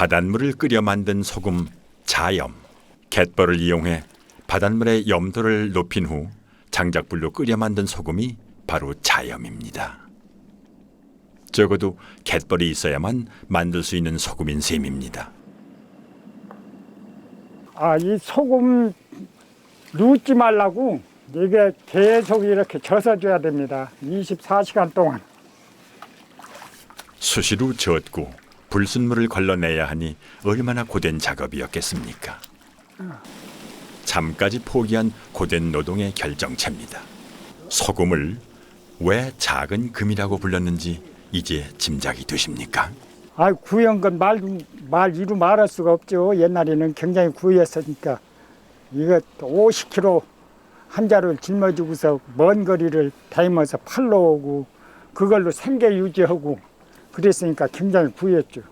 바닷물을 끓여 만든 소금 자염. 갯벌을 이용해 바닷물의 염도를 높인 후 장작불로 끓여 만든 소금이 바로 자염입니다. 적어도 갯벌이 있어야만 만들 수 있는 소금인 셈입니다. 이 소금 눕지 말라고 이게 계속 이렇게 젖어줘야 됩니다. 24시간 동안. 수시로 젓고 불순물을 걸러내야 하니 얼마나 고된 작업이었겠습니까? 잠까지 포기한 고된 노동의 결정체입니다. 소금을 왜 작은 금이라고 불렀는지 이제 짐작이 되십니까? 구한 건 이루 말할 수가 없죠. 옛날에는 굉장히 구했으니까 이거 50kg 한 자루를 짊어지고서 먼 거리를 다니면서 팔러 오고 그걸로 생계 유지하고 그랬으니까 굉장히 구했죠.